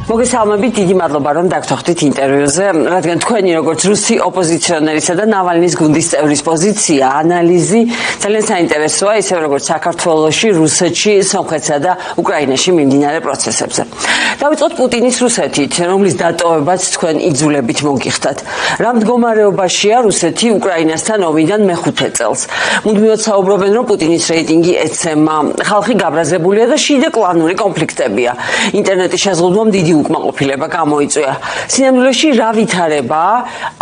მოგესალმებით, დიდი მადლობა, რომ დაგთხოვდით ინტერვიუზე, რადგან თქვენი როგორც რუსი ოპოზიციონერისა და ნავალნის გუნდის წევრის პოზიცია, ანალიზი ძალიან საინტერესოა, ისევ როგორც საქართველოში, რუსეთში, სომხეთსა და უკრაინაში მიმდინარე პროცესებზე. დავიწყოთ პუტინის რუსეთით, რომლის დატოვებაც თქვენ იძულებით მოგიხდათ. რა მდგომარეობაშია რუსეთი უკრაინასთან ომიდან მეხუთე წელს? მუდმივად საუბრობენ, რომ პუტინის რეიტინგი ეცემა, ხალხი გაბრაზებულია და შიდა კლანური კონფლიქტებია. ინტერნეტის შეზღუდვამ დიდი უკმაყოფილება გამოიწვია. სინამდვილეში რა ვითარებაა?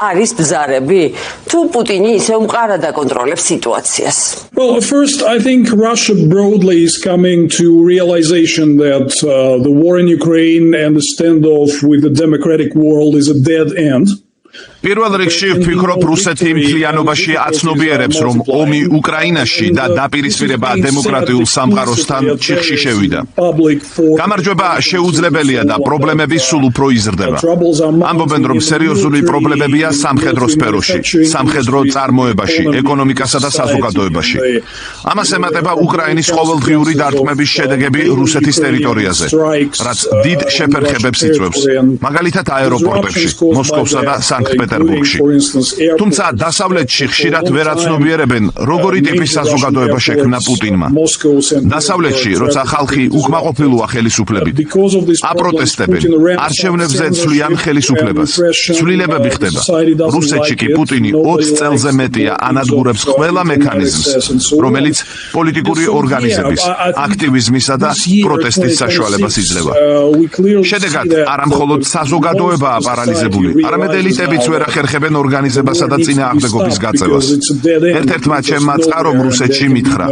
არის ბზარები? თუ პუტინი ისევ მყარად აკონტროლებს სიტუაციას? Well, first, I think Russia broadly is coming to realization that the war in Ukraine and the standoff with the democratic world is a dead end. პირველ რიგში ვფიქრობ, რუსეთი მთლიანობაში აცნობიერებს, რომ ომი უკრაინაში და დაპირისპირება დემოკრატიულ სამყაროსთან ჩიხში შევიდა. გამარჯვება შეუძლებელია და პრობლემები სულ უფრო იზრდება. ამბობენ, რომ სერიოზული პრობლემებია სამხედრო სფეროში, სამხედრო წარმოებაში, ეკონომიკასა და საზოგადოებაში. ამას ემატება უკრაინის ყოველდღიური დარტყმების შედეგები რუსეთის ტერიტორიაზე, რაც დიდ შეფერხებებს იწვევს, მაგალითად აეროპორტებში, მოსკოვსა და სანქტ-პეტერბურგში. თუმცა დასავლეთში ხშირად ვერ აცნობიერებენ, როგორი ტიპის საზოგადოება შექმნა პუტინმა. დასავლეთში, როცა ხალხი უკმაყოფილოა ხელისუფლებით, აპროტესტებენ, არჩევნებზე ცვლიან ხელისუფლებას, ცვლილებები ხდება. რუსეთში კი პუტინი 20 წელზე მეტია ანადგურებს ყველა მექანიზმს, რომელიც პოლიტიკური ორგანიზების, აქტივიზმისა და პროტესტის საშუალებას იძლევა. შედეგად, არა მხოლოდ საზოგადოებაა პარალიზებული, არამედ ელიტებიც ვერ ახერხებენ ორგანიზებასა და წინააღმდეგობის გაწევას. ერთ-ერთმა ჩემმა წყარომ რუსეთში მითხრა: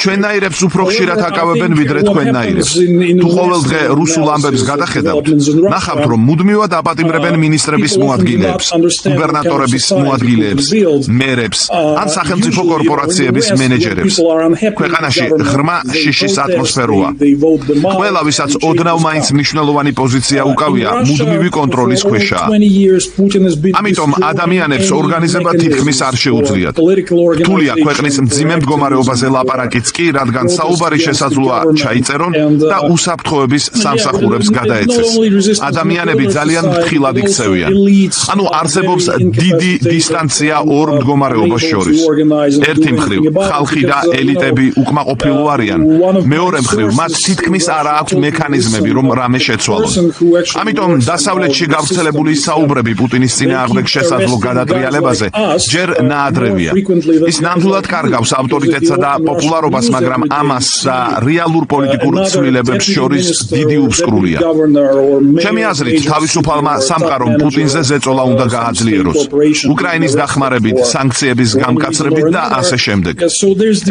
ჩვენნაირებს უფრო ხშირად აკავებენ ვიდრე თქვენნაირებს. თუ ყოველ დღე რუსულ ამბებს გადახედავთ, ნახავთ, რომ მუდმივად აპატიმრებენ მინისტრების მოადგილეებს, გუბერნატორების მოადგილეებს, მერებს ან სახელმწიფო კორპორაციების მენეჯერებს. ქვეყანაში ღრმა შიშის ატმოსფეროა. ყველა, ვისაც ოდნავ მაინც მნიშვნელოვანი პოზიცია უკავია, მუდმივი კონტროლის ქვეშაა. ამიტომ ადამიანებს ორგანიზება თითქმის არ შეუძლიათ. რთულია ქვეყნის მძიმე მდგომარეობაზე ლაპარაკიც კი, რადგან საუბარი შესაძლოა ჩაიწერონ და უსაფრთხოების სამსახურებს გადაეცეს. ადამიანები ძალიან ფრთხილად იქცევიან. ანუ არსებობს დიდი დისტანცია ორ მდგომარეობას შორის. ერთი მხრივ ხალხი და ელიტები უკმაყოფილო არიან. მეორე მხრივ მათ თითქმის არ აქვს მექანიზმები, რომ რამე შეცვალონ. ამიტომ დასავლეთში გავრცელებული საუბრები პუტინის წინააღმდეგ შესაძლო გადატრიალებაზე ჯერ ნაადრევია. ის ნამდვილად კარგავს ავტორიტეტსა და პოპულარობას, მაგრამ ამას და რეალურ პოლიტიკურ ცვლილებებს შორის დიდი უბსკრულია. ჩემი აზრით, თავისუფალმა სამყარომ პუტინზე ზეწოლა უნდა გააძლიეროს, უკრაინის დახმარებით, სანქციების გამკაცრებით და ასე შემდეგ.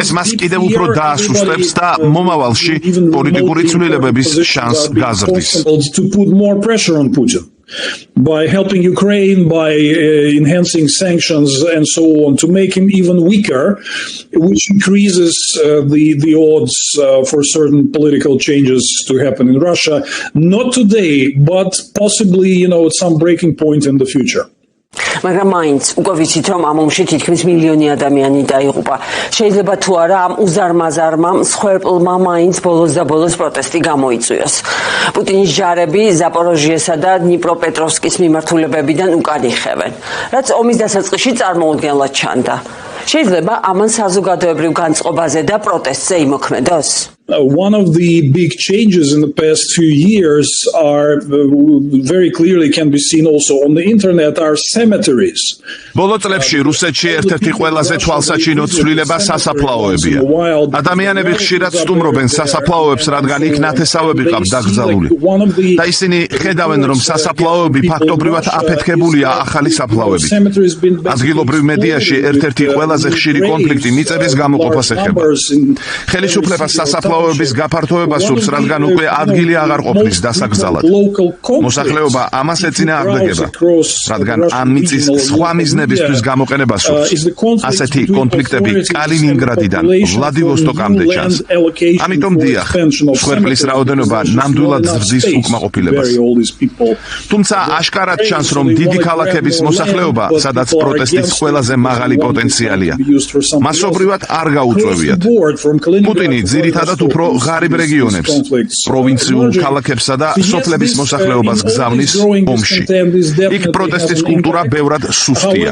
ეს მას კიდევ უფრო დაასუსტებს და მომავალში პოლიტიკური ცვლილებების შანსს გაზრდის. By helping Ukraine, by enhancing sanctions and so on, to make him even weaker, which increases the odds for certain political changes to happen in Russia, not today, but possibly, at some breaking point in the future. მაგრამ მაინც უკვე ვიცით, რომ ამ ომში თითქმის მილიონი ადამიანი დაიღუპა. შეიძლება თუ არა ამ უზარმაზარმა მსხვერპლმა მაინც ბოლოს და ბოლოს პროტესტი გამოიწვიოს. პუტინის ჯარები ზაპოროჟიესა და დნიპროპეტროვსკის მიმართულებებიდან უკან იხევენ, რაც ომის დასაწყისში წარმოუდგენლად ჩანდა. შეიძლება ამან საზოგადოებრივ განწყობაზე და პროტესტზე იმოქმედოს? One of the big changes in the past few years are very clearly can be seen also on the internet are cemeteries. ბოლო წლებში რუსეთში ერთ-ერთი ყველაზე თვალსაჩინო ცვლილება სასაფლაოებია. ადამიანები ხშირად სტუმრობენ სასაფლაოებს, რადგან იქ ნათესავები ყავთ დაკრძალული. და ისინი ხედავენ, რომ სასაფლაოები ფაქტობრივად აფეთქებულია ახალი საფლავებით. ადგილობრივ მედიაში ერთ-ერთი ყველაზე ხშირი კონფლიქტი მიწების გამოყოფას ეხება. ხელისუფლებას სასაფლაოების გაფართოება სურს, რადგან უკვე ადგილი აღარ ყოფნის დასაკრძალად. მოსახლეობა ამას ეწინააღმდეგება, რადგან ამ მიწის სხვა მიზნებისთვის გამოყენება სურს. ასეთი კონფლიქტები კალინინგრადიდან ვლადივოსტოკამდე ჩანს. ამიტომ დიახ, მსხვერპლის რაოდენობა ნამდვილად ზრდის უკმაყოფილებას. თუმცა აშკარად ჩანს, რომ დიდი ქალაქების მოსახლეობა, სადაც პროტესტის ყველაზე მაღალი პოტენციალია, მასობრივად არ გაუწევიათ. პუტინი ძირითადად უფრო ღარიბ რეგიონებს, პროვინციულ ქალაქებსა და სოფლების მოსახლეობას გზავნის ომში. იქ პროტესტის კულტურა ბევრად სუსტია.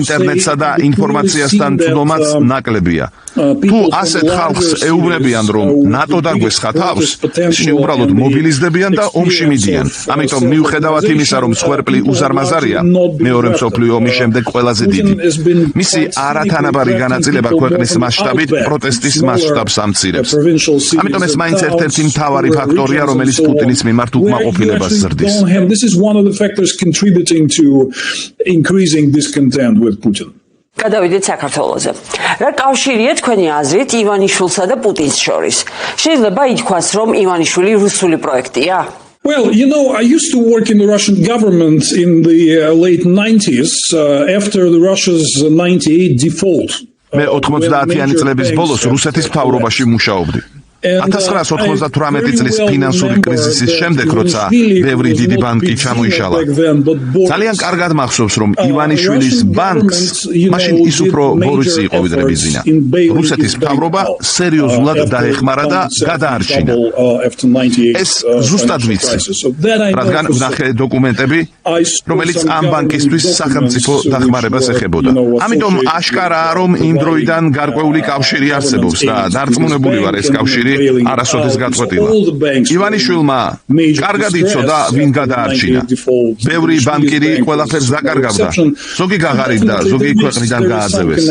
ინტერნეტსა და ინფორმაციასთან ცდომაც ნაკლებია. თუ ასეთ ხალხს ეუბნებიან, რომ ნატო დაგვესხა თავს, ისინი უბრალოდ მობილიზდებიან და ომში მიდიან. ამიტომ მიუხედავად იმისა, რომ მსხვერპლი უზარმაზარია, მეორე მსოფლიო ომის შემდეგ ყველაზე დიდი. მისი არათანაბარი განაწილება ქვეყნის მასშტაბით პროტესტის მასშტაბს ამცირებს. ამიტომ ეს მაინც ერთ-ერთი მთავარი ფაქტორია, რომელიც პუტინის მიმართ უკმაყოფილებას ზრდის. This is one of the factors contributing to increasing discontent with Putin. გადავიდეთ საქართველოზე. რა კავშირია თქვენი აზრით ივანიშვილსა და პუტინს შორის? შეიძლება ითქვას, რომ ივანიშვილი რუსული პროექტია? Well, I used to work in the Russian government in the late 90s after the Russia's 98 default. მე 90-იანი წლების ბოლოს რუსეთის მთავრობაში მუშაობდი. 1998 წლის ფინანსური კრიზისის შემდეგ, როცა ბევრი დიდი ბანკი ჩამოიშალა. ძალიან კარგად მახსოვს, რომ ივანიშვილის ბანკს მაშინ ის უფრო ბორისი იყო ვიდრე ბიზინა. რუსეთის მთავრობა სერიოზულად დაეხმარა და გადაარჩინა. ეს ზუსტად ვიცი, რადგან ვნახე დოკუმენტები, რომელიც ამ ბანკისთვის სახელმწიფო დახმარებას ეხებოდა. ამიტომ აშკარაა, რომ იმ დროიდან გარკვეული კავშირი არსებობს და დარწმუნებული ვარ, ეს კავშირი არასოდეს გაწყვეტილა. ივანიშვილმა კარგად იცოდა, ვინ გადაარჩინა. ბევრი ბანკირი ყველაფერს დაკარგავდა. ზოგი გაღარიბდა, ზოგი ქვეყნიდან გააძევეს.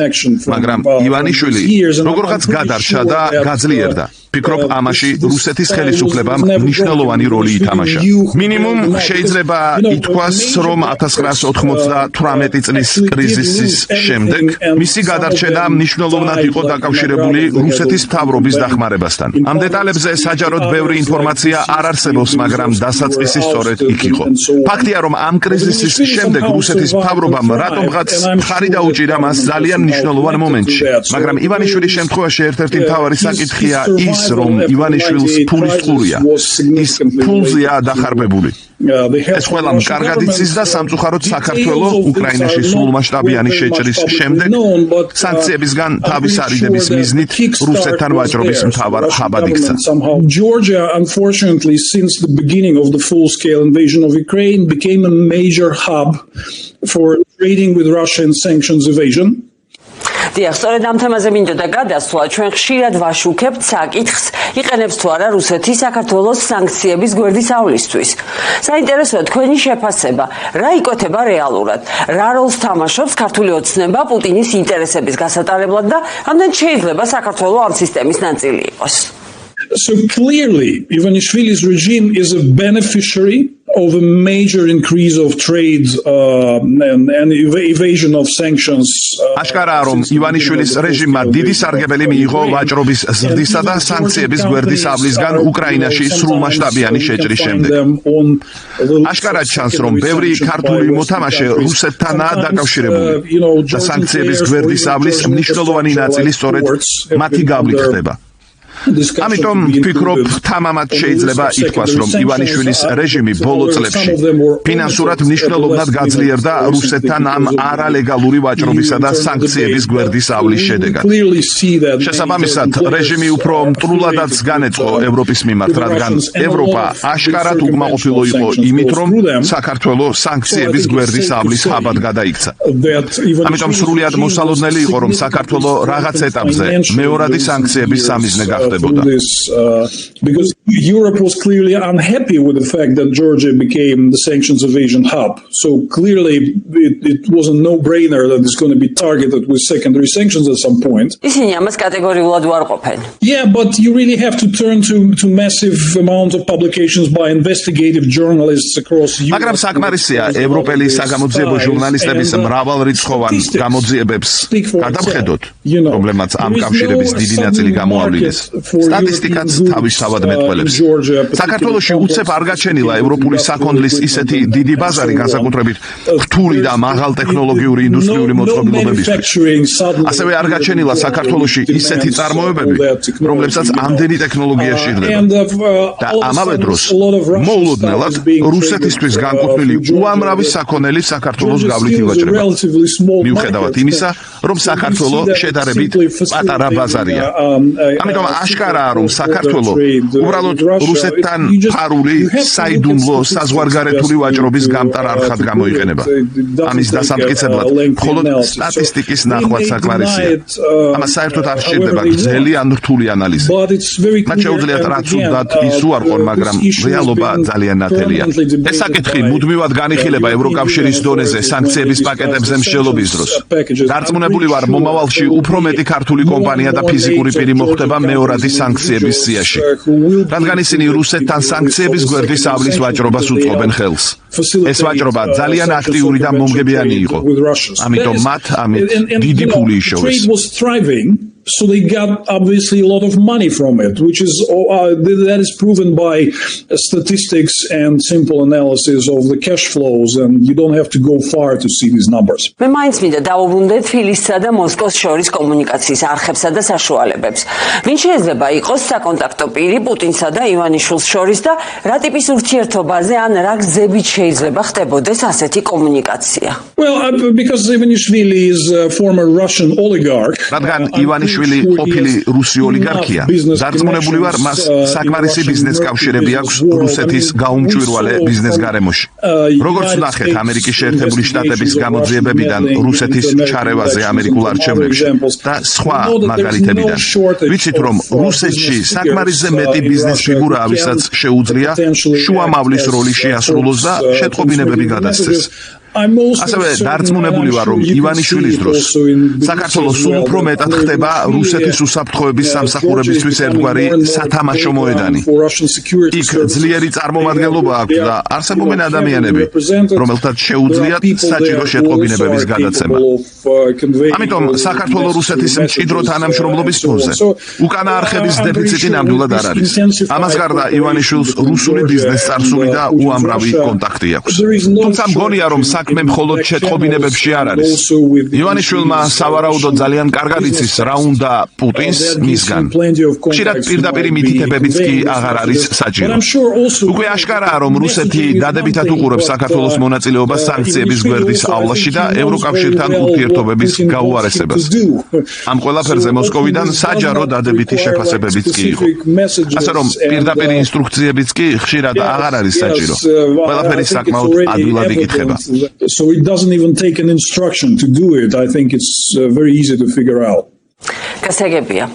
მაგრამ ივანიშვილი როგორღაც გადარჩა და გაძლიერდა. ფიქრობ, ამაში რუსეთის ხელისუფლებამ მნიშვნელოვანი როლი ითამაშა. მინიმუმ შეიძლება ითქვას, რომ 1998 წლის კრიზისის შემდეგ მისი გადარჩენა მნიშვნელოვნად იყო დაკავშირებული რუსეთის მთავრობის დახმარებასთან. ამ დეტალებზე საჯაროდ ბევრი ინფორმაცია არ არსებობს, მაგრამ დასაწყისი სწორედ იქ იყო. ფაქტია, რომ ამ კრიზისის შემდეგ რუსეთის მთავრობამ რატომღაც მხარი დაუჭირა მას ძალიან მნიშვნელოვან მომენტში. მაგრამ ივანიშვილის შემთხვევაში ერთ-ერთი მთავარი საკითხია ის, რომ ივანიშვილს ფულის ყურია. ის ფულზეა დახარბებული. ეს ყველამ კარგად იცის და სამწუხაროდ საქართველო უკრაინაში სრულმასშტაბიანი შეჭრის შემდეგ სანქციებისგან თავის არიდების მიზნით რუსეთთან ვაჭრობის მთავარ ხაბად იქცა. Georgia, unfortunately, since the beginning of the full-scale invasion of Ukraine, became a major hub for trading with Russia and sanctions evasion. დიახ, სწორედ ამ თემაზე მინდოდა გადასვლა. ჩვენ ხშირად ვაშუქებთ საკითხს, იყენებს თუ არა რუსეთი საქართველოს სანქციების გვერდისავლისთვის. საინტერესოა თქვენი შეფასება, რა იკვეთება რეალურად? რა როლს თამაშობს ქართული ოცნება პუტინის ინტერესების გასატარებლად და ამდენ შეიძლება საქართველო ამ სისტემის ნაწილი იყოს? So clearly, Ivanishvili's regime is a beneficiary of a major increase of trade and evasion of sanctions. აშკარაა, რომ ივანიშვილის რეჟიმმა დიდი სარგებელი მიიღო ვაჭრობის ზრდისა და სანქციების გვერდის ავლისგან უკრაინაში სრულმასშტაბიანი შეჭრის შემდეგ. აშკარად ჩანს, რომ ბევრი ქართული მოთამაშე რუსეთთანაა დაკავშირებული და სანქციების გვერდის ავლის მნიშვნელოვანი ნაწილი სწორედ მათი გავლით ხდება. ამიტომ ვფიქრობ, თამამად შეიძლება ითქვას, რომ ივანიშვილის რეჟიმი ბოლო წლებში ფინანსურად მნიშვნელოვნად გაძლიერდა რუსეთთან ამ არალეგალური ვაჭრობისა და სანქციების გვერდის ავლის შედეგად. შესაბამისად, რეჟიმი უფრო მტრულადაც განეწყო ევროპის მიმართ, რადგან ევროპა აშკარად უკმაყოფილო იყო იმით, რომ საქართველო სანქციების გვერდის ავლის ხაბად გადაიქცა. ამიტომ სრულიად მოსალოდნელი იყო, რომ საქართველო რაღაც ეტაპზე მეორადი სანქციების სამიზნე გახდა. Because Europe was clearly unhappy with the fact that Georgia became the sanctions evasion hub. So clearly it was a no-brainer that it's going to be targeted with secondary sanctions at some point. ისინი ამას კატეგორიულად არ ყოფენ. Yeah, but you really have to turn to massive amount of publications by investigative journalists across Europe. მაგრამ საკმარისია ევროპელი საგამოძიებო ჟურნალისტების მრავალრიცხოვან გამოძიებებს გადავხედოთ, რომლებმაც ამ კავშირების დიდი ნაწილი გამოავლინეს. სტატისტიკაც თავისთავად მეტყველებს. საქართველოში უცებ არ გაჩენილა ევროპული საქონლის ისეთი დიდი ბაზარი, განსაკუთრებით რთული და მაღალტექნოლოგიური ინდუსტრიული მოწყობილობებისთვის. ასევე არ გაჩენილა საქართველოში ისეთი წარმოებები, რომლებსაც ამდენი ტექნოლოგია შეძლება. და ამავე დროს მოულოდნელად რუსეთისთვის განკუთვნილი უამრავი საქონელი საქართველოს გავლით ივაჭრება. მიუხედავად იმისა, რომ საქართველო შედარებით პატარა ბაზარია. ამიტომ აშკარაა, რომ საქართველო უბრალოდ რუსეთთან ფარული, საიდუმლო, საზღვარგარეთული ვაჭრობის გამტარ არხად გამოიყენება. ამის დასამტკიცებლად მხოლოდ სტატისტიკის ნახვაც საკმარისია. ამას საერთოდ არ სჭირდება გრძელი ან რთული ანალიზი. მათ შეუძლიათ რაც უნდათ ის უარყონ, მაგრამ რეალობა ძალიან ნათელია. ეს საკითხი მუდმივად განიხილება ევროკავშირის დონეზე სანქციების პაკეტებზე მსჯელობის დროს. დარწმუნებული ვარ, მომავალში უფრო მეტი ქართული კომპანია და ფიზიკური პირი მოხვდება მეორადი სანქციების სიაში. რადგან ისინი რუსეთთან სანქციების გვერდის ავლის ვაჭრობას უწყობენ ხელს. ეს ვაჭრობა ძალიან აქტიური და მომგებიანი იყო. ამიტომ მათ ამით დიდი ფული იშოვეს. So they got obviously a lot of money from it, which is that is proven by statistics and simple analysis of the cash flows, and you don't have to go far to see these numbers. მე მაინც მინდა დავუბრუნდე თბილისსა და მოსკოვს შორის კომუნიკაციის არხებსა და საშუალებებს. ვინ შეიძლება იყოს საკონტაქტო პირი პუტინსა და ივანიშვილს შორის და რა ტიპის ურთიერთობაზე ან რა გზებით შეიძლება ხდებოდეს ასეთი კომუნიკაცია? Well, because Ivanishvili is a former Russian oligarch. რადგან ივანიშვილი ყოფილი რუსი ოლიგარქია, დარწმუნებული ვარ, მას საკმარისი ბიზნეს კავშირები აქვს რუსეთის გაუმჭვირვალე ბიზნეს გარემოში. როგორც ვნახეთ ამერიკის შეერთებული შტატების გამოძიებებიდან რუსეთის ჩარევაზე ამერიკულ არჩევნებში და სხვა მაგალითებიდან, ვიცით, რომ რუსეთში საკმარისზე მეტი ბიზნეს ფიგურაა, ვისაც შეუძლია შუამავლის როლი შეასრულოს და შეტყობინებები გადასცეს. ასევე დარწმუნებული ვარ, რომ ივანიშვილის დროს საქართველოს სულ უფრო მეტად ხდება რუსეთის უსაფრთხოების სამსახურებისთვის ერთგვარი სათამაშო მოედანი. იქ ძლიერი წარმომადგენლობა აქვს და არსებობენ ადამიანები, რომელთაც შეუძლიათ საჭირო შეტყობინებების გადაცემა. ამიტომ საქართველოს რუსეთის მჭიდრო თანამშრომლობის ფონზე უკანა არხების დეფიციტი ნამდვილად არ არის. ამას გარდა ივანიშვილს რუსული ბიზნეს წარსული და უამრავი კონტაქტი აქვს. თუმცა მგონია, რომ საქმე მხოლოდ შეტყობინებებში არ არის. ივანიშვილმა სავარაუდოდ ძალიან კარგად იცის რა უნდა პუტინს მისგან. ხშირად პირდაპირი მითითებებიც კი აღარ არის საჭირო. უკვე აშკარაა, რომ რუსეთი დადებითად უყურებს საქართველოს მონაწილეობას სანქციების გვერდისავლაში და ევროკავშირთან ურთიერთობების გაუარესებას. ამ ყველაფერზე მოსკოვიდან საჯარო დადებითი შეფასებებიც კი იყო. ასე რომ პირდაპირი ინსტრუქციებიც კი ხშირად აღარ არის საჭირო. ყველაფერი საკმაოდ ადვილად იკითხება. So it doesn't even take an instruction to do it. I think it's very easy to figure out. გასაგებია.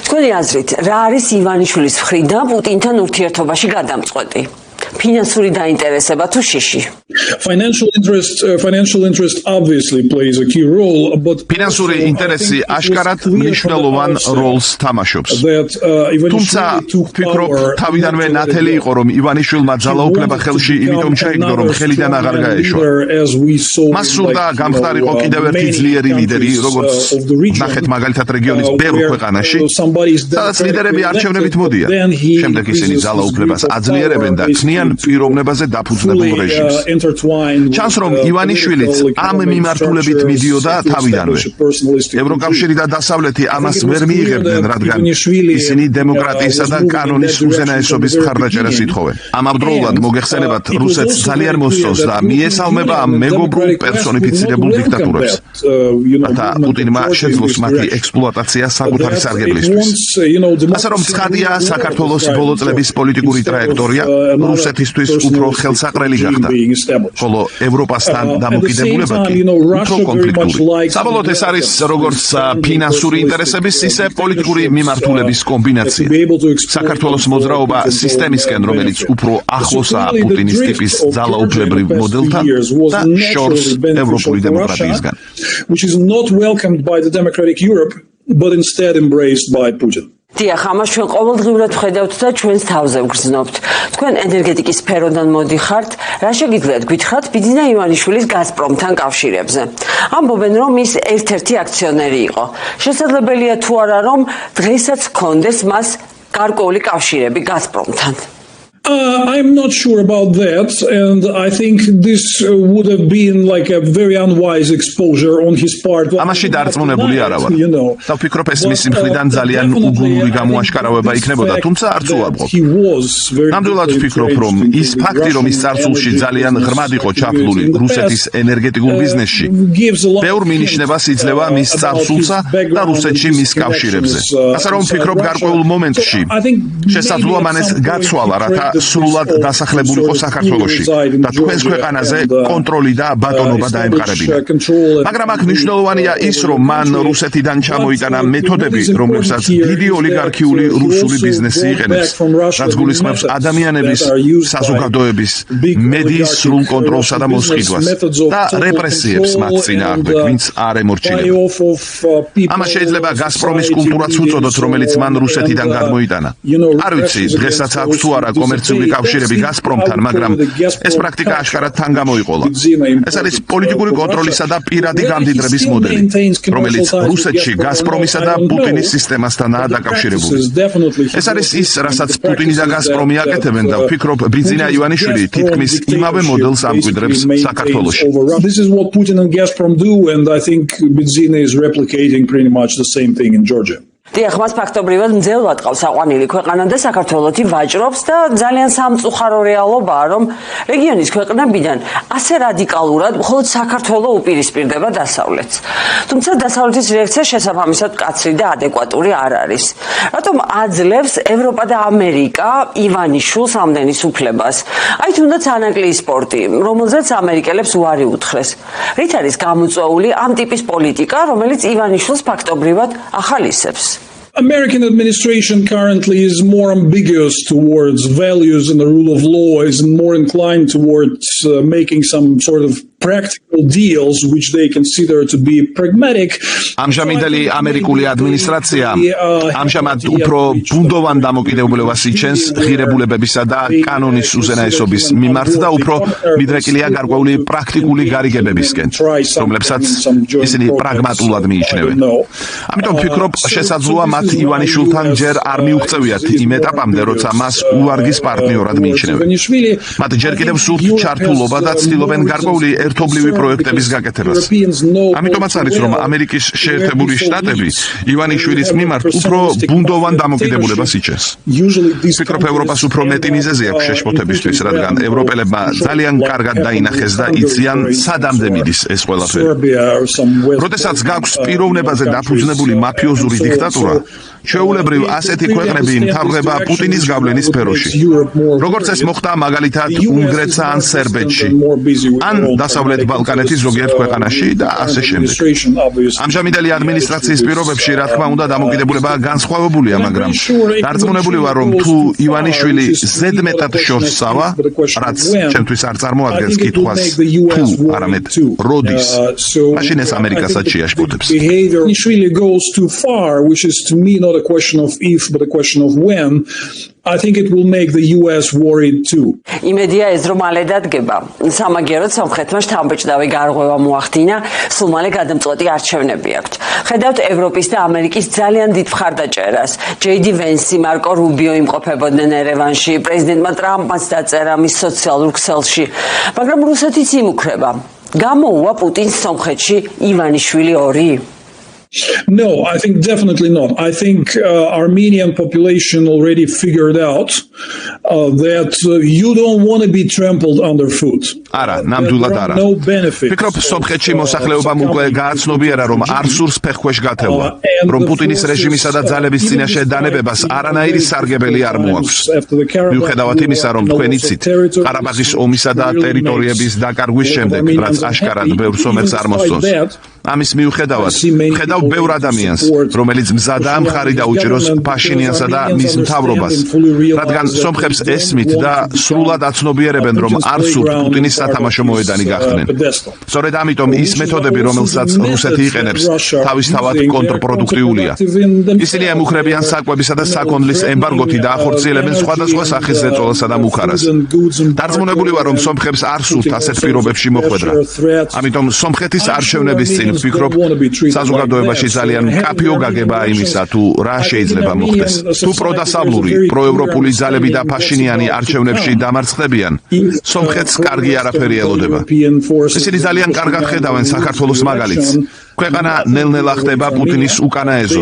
თქვენი აზრით, რა არის ივანიშვილის მხრიდან პუტინთან ურთიერთობაში გადამწყვეტი? ფინანსური დაინტერესება თუ შიში? Financial interest obviously plays a key role, but ფინანსური ინტერესი აშკარად მნიშვნელოვან როლს თამაშობს. თუმცა ვფიქრობ, თავიდანვე ნათელი იყო, რომ ივანიშვილმა ძალაუფლება ხელში იმიტომ ჩაიგდო, რომ ხელიდან აღარ გაეშვა. მას სურდა გამხდარიყო კიდევ ერთი ძლიერი ლიდერი, როგორც ნახეთ მაგალითად რეგიონის ბევრ ქვეყანაში, სადაც ლიდერები არჩევნებით მოდიან. შემდეგ ისინი ძალაუფლებას აძლიერებენ და ქმნიან პიროვნებაზე დაფუძნებულ რეჟიმს. ჩანს, რომ ივანიშვილიც ამ მიმართულებით მიდიოდა თავიდანვე. ევროკავშირი და დასავლეთი ამას ვერ მიიღებდნენ, რადგან ისინი დემოკრატიისა და კანონის უზენაესობის მხარდაჭერას ითხოვენ. ამავდროულად მოგეხსენებათ, რუსეთს ძალიან მოსწონს და მიესალმება ამ მეგობრულ პერსონიფიცირებულ დიქტატურებს. რათა პუტინმა შეძლოს მათი ექსპლუატაცია საკუთარი სარგებლისთვის. ასე რომ ცხადია, საქართველოს ბოლო წლების პოლიტიკური ტრაექტორია რუსეთისთვის უფრო ხელსაყრელი გახდა. ხოლო ევროპასთან დამოკიდებულება კი უფრო კონფლიქტური. საბოლოოდ ეს არის როგორც ფინანსური ინტერესების, ისე პოლიტიკური მიმართულების კომბინაცია. საქართველოს მოძრაობა სისტემისკენ, რომელიც უფრო ახლოსაა პუტინის ტიპის ძალაუფლებრივ მოდელთან და შორს ევროპული დემოკრატიისგან. Which is not welcomed by the democratic Europe, but instead embraced by Putin. დიახ, ამას ჩვენ ყოველდღიურად ვხედავთ და ჩვენს თავზე ვგრძნობთ. თქვენ ენერგეტიკის სფეროდან მოდიხართ, რა შეგიძლიათ გითხრათ ბიძინა ივანიშვილის გაზპრომთან კავშირებზე? ამბობენ, რომ ის ერთ-ერთი აქციონერი იყო. შესაძლებელია თუ არა, რომ დღესაც ჰქონდეს მას გარკვეული კავშირები გაზპრომთან? I'm not sure about that, and I think this would have been like a very unwise exposure on his part. ამაში დარწმუნებული არა ვარ. და ვფიქრობ ეს მისი მხრიდან ძალიან უგუნური გამოაშკარავება იქნებოდა, თუმცა არც უარყოფ. ნამდვილად ვფიქრობ, რომ ის ფაქტი, რომ ის წარსულში ძალიან ღრმად იყო ჩაფლული რუსეთის ენერგეტიკულ ბიზნესში, ბევრ მინიშნებას იძლევა მის წარსულსა და რუსეთში მის კავშირებზე. ასე რომ ვფიქრობ, გარკვეულ მომენტში შესაძლოა მან ეს გაცვალა, რათა სრულად დასახლებულიყო საქართველოში და თქვენს ქვეყანაზე კონტროლი და ბატონობა დაემყარებინა. მაგრამ აქ მნიშვნელოვანია ის, რომ მან რუსეთიდან ჩამოიტანა მეთოდები, რომლებსაც დიდი ოლიგარქიული რუსული ბიზნესი იყენებს, რაც გულისხმობს ადამიანების, საზოგადოების, მედიის სრულ კონტროლსა და მოსყიდვას და რეპრესიებს მათ წინააღმდეგ, ვინც არ ემორჩილება. ამას შეიძლება გაზპრომის კულტურაც უწოდოთ, რომელიც მან რუსეთიდან გადმოიტანა. არ ვიცი, დღესაც აქვს თუ არა კომერციული კავშირები გაზპრომთან, მაგრამ ეს პრაქტიკა აშკარად თან გამოიყოლა. ეს არის პოლიტიკური კონტროლისა და პირადი გამდიდრების მოდელი, რომელიც რუსეთში გაზპრომისა და პუტინის სისტემასთანაა დაკავშირებული. ეს არის ის, რასაც პუტინი და გაზპრომი აკეთებენ და ვფიქრობ, ბიძინა ივანიშვილი თითქმის იმავე მოდელს ამკვიდრებს საქართველოში. This is what Putin and Gazprom do, and I think Bidzina is replicating pretty much the same thing in Georgia. დიახ, მას ფაქტობრივად მძევლად ყავს აყვანილი ქვეყანა და საქართველოთი ვაჭრობს და ძალიან სამწუხარო რეალობაა, რომ რეგიონის ქვეყნებიდან ასე რადიკალურად მხოლოდ საქართველო უპირისპირდება დასავლეთს. თუმცა დასავლეთის რეაქცია შესაბამისად მკაცრი და ადეკვატური არ არის. რატომ აძლევს ევროპა და ამერიკა ივანიშვილს ამდენის უფლებას? აი თუნდაც ანაკლიის სპორტი, რომელზეც ამერიკელებს უარი უთხრეს. რით არის გამოწვეული ამ ტიპის პოლიტიკა, რომელიც ივანიშვილს ფაქტობრივად ახალისებს? American administration currently is more ambiguous towards values and the rule of law, is more inclined towards making some sort of practical deals which they consider to be pragmatic. ამჟამინდელი ამერიკული ადმინისტრაცია ამჟამად უფრო ბუნდოვან დამოკიდებულებას იჩენს ღირებულებებისა და კანონის უზენაესობის მიმართ და უფრო მიდრეკილია გარკვეული პრაქტიკული გარიგებებისკენ, რომლებსაც ისინი პრაგმატულად მიიჩნევენ. ამიტომ ვფიქრობ, შესაძლოა მათ ივანიშვილთან ჯერ არ მიუღწევიათ იმ ეტაპამდე, როცა მას უვარგის პარტნიორად მიიჩნევენ. მათ ჯერ კიდევ სურთ ჩართულობა და ცდილობენ გარკვეული ერთობლივი პროექტების გაკეთებას. ამიტომაც არის, რომ ამერიკის შეერთებული შტატები ივანიშვილის მიმართ უფრო ბუნდოვან დამოკიდებულებას იჩენს. ვფიქრობ, ევროპას უფრო მეტი მიზეზი აქვს შეშფოთებისთვის, რადგან ევროპელებმა ძალიან კარგად დაინახეს და იციან სადამდე მიდის ეს ყველაფერი. როდესაც გაქვს პიროვნებაზე დაფუძნებული მაფიოზური დიქტატურა, ჩვეულებრივ ასეთი ქვეყნები მთავრდება პუტინის გავლენის სფეროში. როგორც ეს მოხდა მაგალითად უნგრეთსა ან სერბეთში, ან დასავლეთ ბალკანეთის ზოგიერთ ქვეყანაში და ასე შემდეგ. ამჟამინდელი ადმინისტრაციის პირობებში, რა თქმა უნდა, დამოკიდებულება განსხვავებულია, მაგრამ დარწმუნებული ვარ, რომ თუ ივანიშვილი ზედმეტად შორს წავა, რაც ჩემთვის არ წარმოადგენს კითხვას თუ, არამედ როდის, მაშინ ეს ამერიკასაც შეაშფოთებს. Which is to me not a question of if, but a question of when. I think it will make the US worried too. იმედია ეს რომ მალე დადგება. სამაგიეროდ სომხეთმა შთამბეჭდავი გარღვევა მოახდინა, სულ მალე გადამწყვეტი არჩევნები აქვთ. ხედავთ ევროპის და ამერიკის ძალიან დიდ მხარდაჭერას. JD Vance, მარკო რუბიო იმყოფებოდნენ ერევანში, პრეზიდენტმა ტრამპმაც დაწერა მის სოციალურ ქსელში, მაგრამ რუსეთიც იმუქრება. გამოუვა პუტინს სომხეთში ივანიშვილი 2? No, I think definitely not. I think Armenian population already figured out that you don't want to be trampled underfoot. არა, ნამდვილად არა. ვფიქრობ, სომხეთში მოსახლეობამ უკვე გააცნობიერა, რომ არ სურს ფეხქვეშ გათევლა, რომ პუტინის რეჟიმისა და ძალების წინაშე დანებებას არანაირი სარგებელი არ მოაქვს. მიუხედავად იმისა, რომ თქვენ იცით, ყარაბაღის ომისა და ტერიტორიების დაკარგვის შემდეგ, რაც აშკარად ბევრ სომეხს არ მოსწონს. ამის მიუხედავად, ხედავ ბევრ ადამიანს, რომელიც მზადაა მხარი დაუჭიროს ფაშინიანსა და მის მთავრობას, რადგან სომხებს ესმით და სრულად აცნობიერებენ, რომ არ სურთ პუტინის სათამაშო მოედანი გახდნენ. სწორედ ამიტომ ის მეთოდები, რომელსაც რუსეთი იყენებს, თავისთავად კონტრპროდუქტიულია. ისინი ემუქრებიან საკვებისა და საქონლის ემბარგოთი და ახორციელებენ სხვადასხვა სახის ზეწოლასა და მუხარას. დარწმუნებული ვარ, რომ სომხებს არ სურთ ასეთ პირობებში მოხვედრა. ამიტომ სომხეთის არჩევნების წინ ვფიქრობ, საზოგადოებაში ძალიან მკაფიო გაგებაა იმისა, თუ რა შეიძლება მოხდეს. თუ პროდასავლური, პროევროპული ძალები და ფაშინიანი არჩევნებში დამარცხდებიან, სომხეთს კარგი არაფერი ელოდება. ისინი ძალიან კარგად ხედავენ საქართველოს მაგალითს. ქვეყანა ნელ-ნელა ხდება პუტინის უკანა ეზო,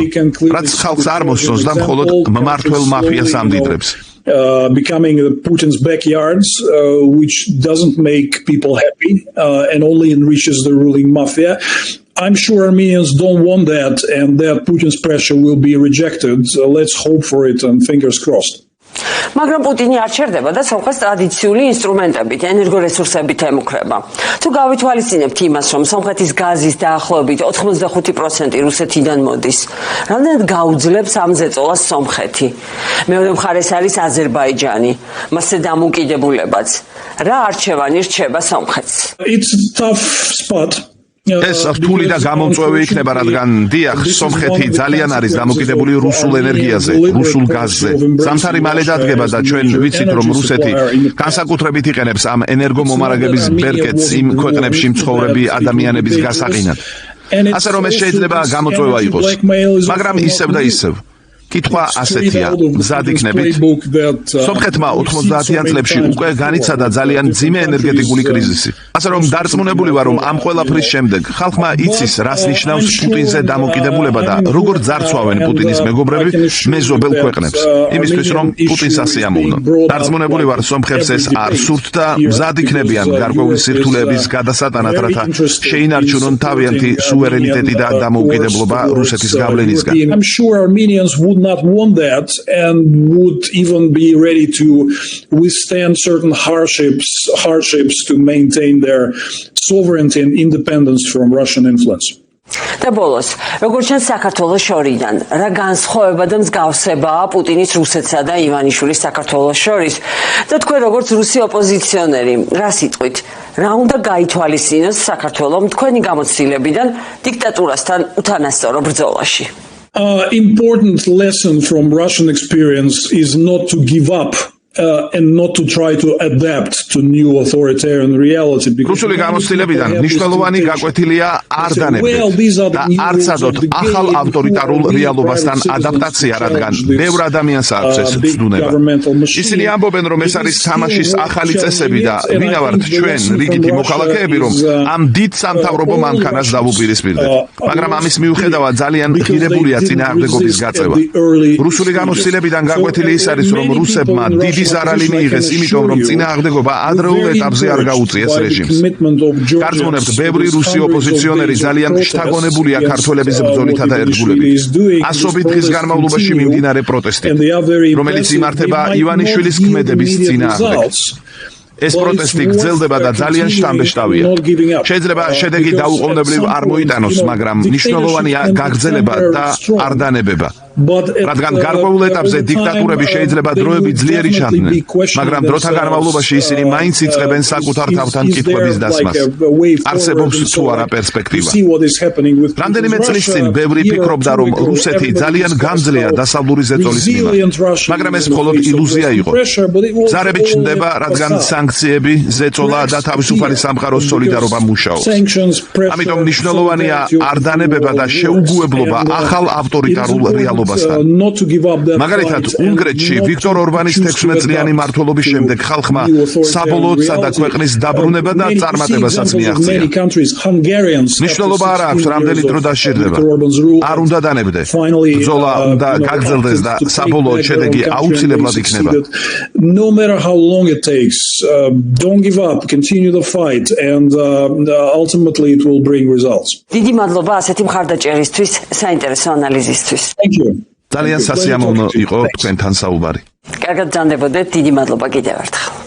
რაც ხალხს არ მოსწონს და მხოლოდ მმართველ მაფიას ამდიდრებს. Becoming Putin's backyards, which doesn't make people happy and only enriches the ruling mafia. I'm sure Armenians don't want that and that Putin's pressure will be rejected. Let's hope for it and fingers crossed. მაგრამ პუტინი არ ჩერდება და სომხეთს ტრადიციული ინსტრუმენტებით, ენერგორესურსებით ემუქრება. თუ გავითვალისწინებთ იმას, რომ სომხეთის გაზის დაახლოებით 85% რუსეთიდან მოდის, რამდენად გაუძლებს ამ ზეწოლას სომხეთი? მეორე მხარეს არის აზერბაიჯანი, მასზე დამოუკიდებულებაც. რა არჩევანი რჩება სომხეთს? It's a tough spot. ეს რთული და გამომწვევი იქნება, რადგან დიახ, სომხეთი ძალიან არის დამოკიდებული რუსულ ენერგიაზე, რუსულ გაზზე. ზამთარი მალე დადგება და ჩვენ ვიცით, რომ რუსეთი განსაკუთრებით იყენებს ამ ენერგომომარაგების ბერკეტს იმ ქვეყნებში მცხოვრები ადამიანების გასაყინად. ასე რომ ეს შეიძლება გამოწვევა იყოს, მაგრამ ისევ და ისევ. კითხვა ასეთია, მზად იქნებით? სომხეთმა 90-იან წლებში უკვე განიცადა ძალიან მძიმე ენერგეტიკული კრიზისი. ასე რომ დარწმუნებული ვარ, რომ ამ ყველაფრის შემდეგ ხალხმა იცის, რას ნიშნავს პუტინზე დამოკიდებულება და როგორ ძარცვავენ პუტინის მეგობრები მეზობელ ქვეყნებს, იმისთვის რომ პუტინს ასიამოვნონ. დარწმუნებული ვარ, სომხებს ეს არ სურთ და მზად იქნებიან გარკვეული სირთულეების გადასატანად, რათა შეინარჩუნონ თავიანთი სუვერენიტეტი და დამოუკიდებლობა რუსეთის გავლენისგან. I'm sure Armenians would not want that and would even be ready to withstand certain hardships to maintain their sovereignty and independence from Russian influence. და ბოლოს, როგორც ჩანს საქართველოს შორიდან, რა განსხვავება და მსგავსებაა პუტინის რუსეთსა და ივანიშვილის საქართველოს შორის და თქვენ როგორც რუსი ოპოზიციონერი, რა სიტყვით, რა უნდა გაითვალისწინოს საქართველოს თქვენი გამოცდილებიდან დიქტატურასთან უთანასწორო ბრძოლაში? Important lesson from Russian experience is not to give up and not to try to adapt to new authoritarian reality. რუსული გამოცდილებიდან მნიშვნელოვანი გაკვეთილია არ დანებდეთ და არ წადოთ ახალ ავტორიტარულ რეალობასთან ადაპტაცია, რადგან ბევრ ადამიანს აქვს ეს ცდუნება. ისინი ამბობენ, რომ ეს არის თამაშის ახალი წესები და ვინა ვართ ჩვენ, რიგითი მოქალაქეები, რომ ამ დიდ სამთავრობო მანქანას დავუპირისპირდეთ. მაგრამ ამის მიუხედავად ძალიან ღირებულია წინააღმდეგობის გაწევა. რუსული გამოცდილებიდან გაკვეთილი ის არის, რომ რუსებმა დიდი ზარალი მიიღეს, იმიტომ რომ წინააღმდეგობა ადრეულ ეტაპზე არ გაუწიეს რეჟიმს. გარწმუნებთ, ბევრი რუსი ოპოზიციონერი ძალიან შთაგონებულია ქართველების ბრძოლითა და ერთგულებით. ასობით დღის განმავლობაში მიმდინარე პროტესტი, რომელიც იმართება ივანიშვილის ქმედების წინააღმდეგ. ეს პროტესტი გრძელდება და ძალიან შთამბეჭდავია. შეიძლება შედეგი დაუყოვნებლივ არ მოიტანოს, მაგრამ მნიშვნელოვანია გაგრძელება და არ დანებება. რადგან გარკვეულ ეტაპზე დიქტატურები შეიძლება დროებით ძლიერი ჩანდნენ, მაგრამ დროთა განმავლობაში ისინი მაინც იწყებენ საკუთარ თავთან კითხვების დასმას. არსებობს თუ არა პერსპექტივა. რამდენიმე წლის წინ ბევრი ფიქრობდა, რომ რუსეთი ძალიან გამძლეა დასავლური ზეწოლის მიმართ, მაგრამ ეს მხოლოდ ილუზია იყო. ზარები ჩნდება, რადგან სანქციები, ზეწოლა და თავისუფალი სამყაროს სოლიდარობა მუშაობს. ამიტომ მნიშვნელოვანია არ დანებება და შეუგუებლობა ახალ ავტორიტარულ რეალობასთან. მაგალითად, უნგრეთში ვიქტორ ორბანის 16 წლიანი მმართველობის შემდეგ ხალხმა საბოლოოდ სადა ქვეყნის დაბრუნება და წარმატებასაც მიაღწია. მნიშვნელობა არ აქვს, რამდენი დრო დასჭირდება. არ უნდა დანებდე. ბრძოლა უნდა გაგრძელდეს და საბოლოოდ შედეგი აუცილებლად იქნება. No matter how long it takes, don't give up, continue the fight and ultimately it will bring results. დიდი მადლობა ასეთი მხარდაჭერისთვის, საინტერესო ანალიზისთვის. Thank you. ძალიან სასიამოვნო იყო თქვენთან საუბარი. კარგად ბრძანდებოდეთ, დიდი მადლობა კიდევ ერთხელ.